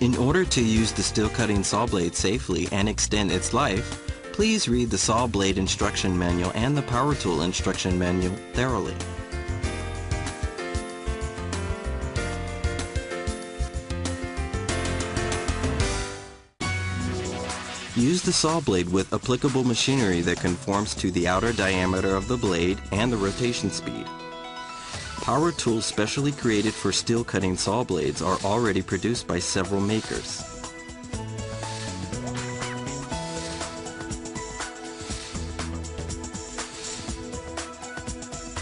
In order to use the steel cutting saw blade safely and extend its life, please read the saw blade instruction manual and the power tool instruction manual thoroughly. Use the saw blade with applicable machinery that conforms to the outer diameter of the blade and the rotation speed. Power tools specially created for steel cutting saw blades are already produced by several makers.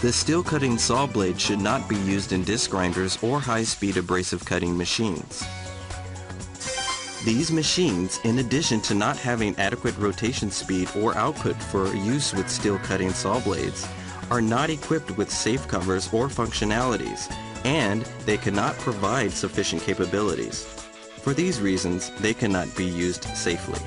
The steel cutting saw blade should not be used in disc grinders or high-speed abrasive cutting machines. These machines, in addition to not having adequate rotation speed or output for use with steel cutting saw blades, are not equipped with safe covers or functionalities, and they cannot provide sufficient capabilities. For these reasons, they cannot be used safely.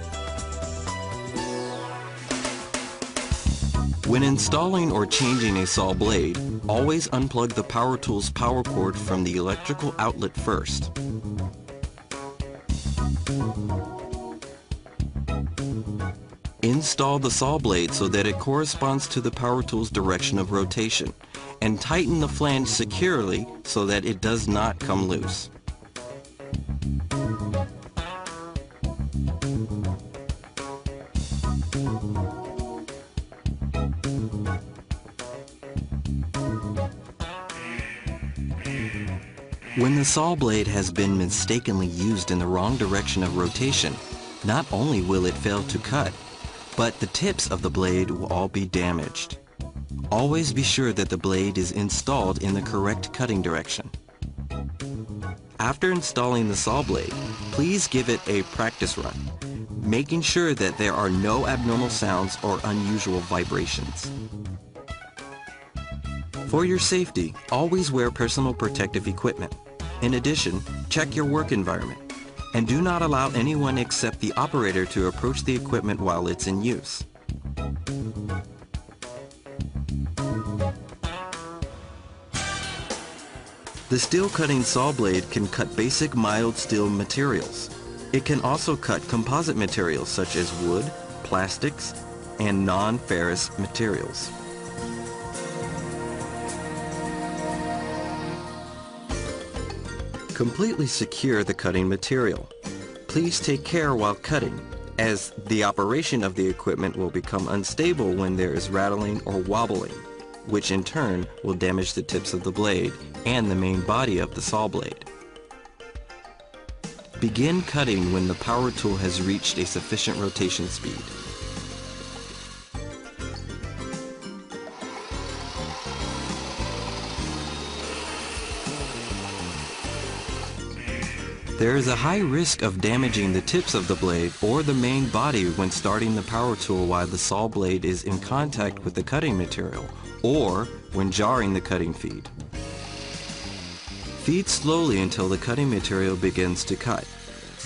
When installing or changing a saw blade, always unplug the power tool's power cord from the electrical outlet first. Install the saw blade so that it corresponds to the power tool's direction of rotation, and tighten the flange securely so that it does not come loose. When the saw blade has been mistakenly used in the wrong direction of rotation, not only will it fail to cut, but the tips of the blade will all be damaged. Always be sure that the blade is installed in the correct cutting direction. After installing the saw blade, please give it a practice run, making sure that there are no abnormal sounds or unusual vibrations. For your safety, always wear personal protective equipment. In addition, check your work environment, and do not allow anyone except the operator to approach the equipment while it's in use. The steel cutting saw blade can cut basic mild steel materials. It can also cut composite materials such as wood, plastics, and non-ferrous materials. Completely secure the cutting material. Please take care while cutting, as the operation of the equipment will become unstable when there is rattling or wobbling, which in turn will damage the tips of the blade and the main body of the saw blade. Begin cutting when the power tool has reached a sufficient rotation speed. There is a high risk of damaging the tips of the blade or the main body when starting the power tool while the saw blade is in contact with the cutting material, or when jarring the cutting feed. Feed slowly until the cutting material begins to cut.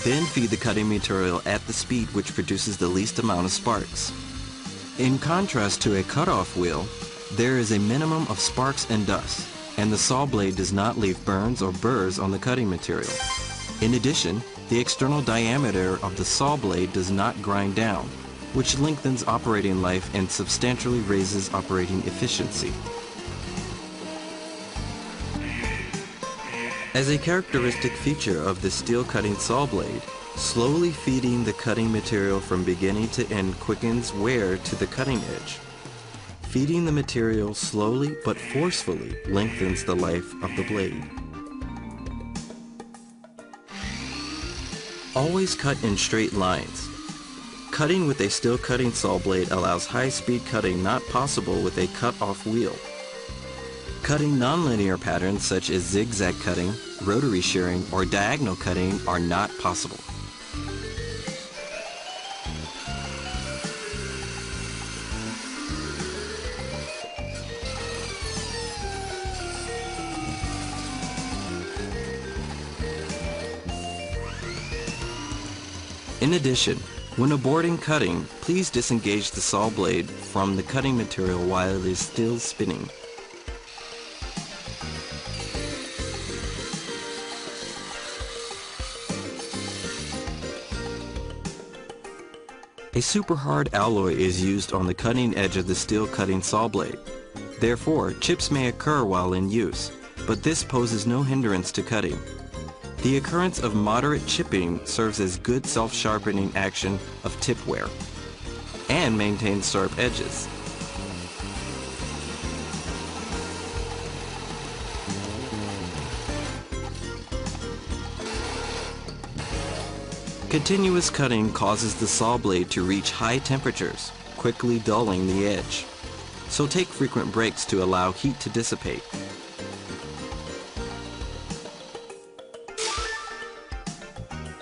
Then feed the cutting material at the speed which produces the least amount of sparks. In contrast to a cutoff wheel, there is a minimum of sparks and dust, and the saw blade does not leave burns or burrs on the cutting material. In addition, the external diameter of the saw blade does not grind down, which lengthens operating life and substantially raises operating efficiency. As a characteristic feature of the steel cutting saw blade, slowly feeding the cutting material from beginning to end quickens wear to the cutting edge. Feeding the material slowly but forcefully lengthens the life of the blade. Always cut in straight lines. Cutting with a steel cutting saw blade allows high-speed cutting not possible with a cut-off wheel. Cutting nonlinear patterns such as zigzag cutting, rotary shearing, or diagonal cutting are not possible. In addition, when aborting cutting, please disengage the saw blade from the cutting material while it is still spinning. A super hard alloy is used on the cutting edge of the steel cutting saw blade. Therefore, chips may occur while in use, but this poses no hindrance to cutting. The occurrence of moderate chipping serves as good self-sharpening action of tip wear and maintains sharp edges. Continuous cutting causes the saw blade to reach high temperatures, quickly dulling the edge. So take frequent breaks to allow heat to dissipate.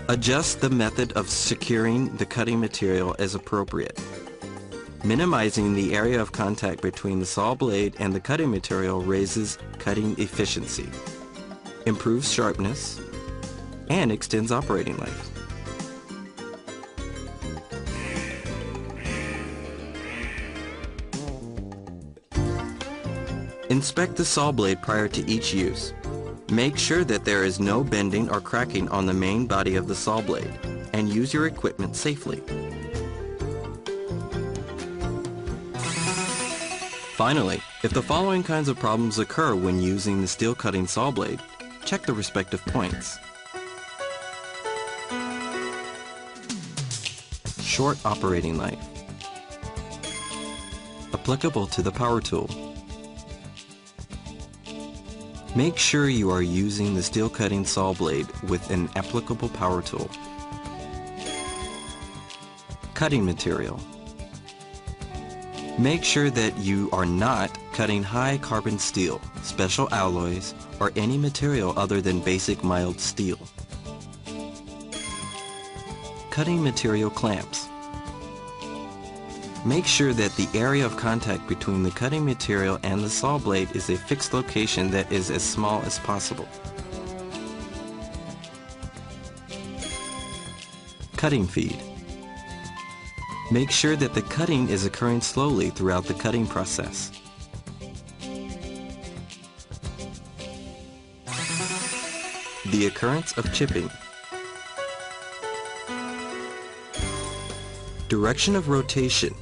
Adjust the method of securing the cutting material as appropriate. Minimizing the area of contact between the saw blade and the cutting material raises cutting efficiency, improves sharpness, and extends operating life. Inspect the saw blade prior to each use. Make sure that there is no bending or cracking on the main body of the saw blade, and use your equipment safely. Finally, if the following kinds of problems occur when using the steel cutting saw blade, check the respective points. Short operating life. Applicable to the power tool. Make sure you are using the steel cutting saw blade with an applicable power tool. Cutting material. Make sure that you are not cutting high carbon steel, special alloys, or any material other than basic mild steel. Cutting material clamps. Make sure that the area of contact between the cutting material and the saw blade is a fixed location that is as small as possible. Cutting feed. Make sure that the cutting is occurring slowly throughout the cutting process. The occurrence of chipping. Direction of rotation.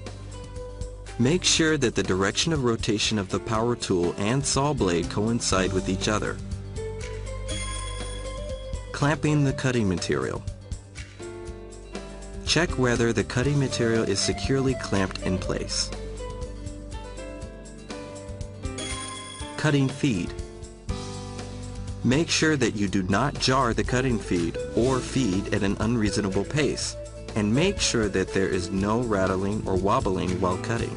Make sure that the direction of rotation of the power tool and saw blade coincide with each other. Clamping the cutting material. Check whether the cutting material is securely clamped in place. Cutting feed. Make sure that you do not jar the cutting feed or feed at an unreasonable pace, and make sure that there is no rattling or wobbling while cutting.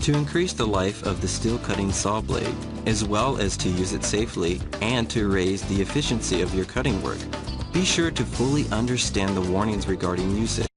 To increase the life of the steel cutting saw blade, as well as to use it safely and to raise the efficiency of your cutting work, be sure to fully understand the warnings regarding usage.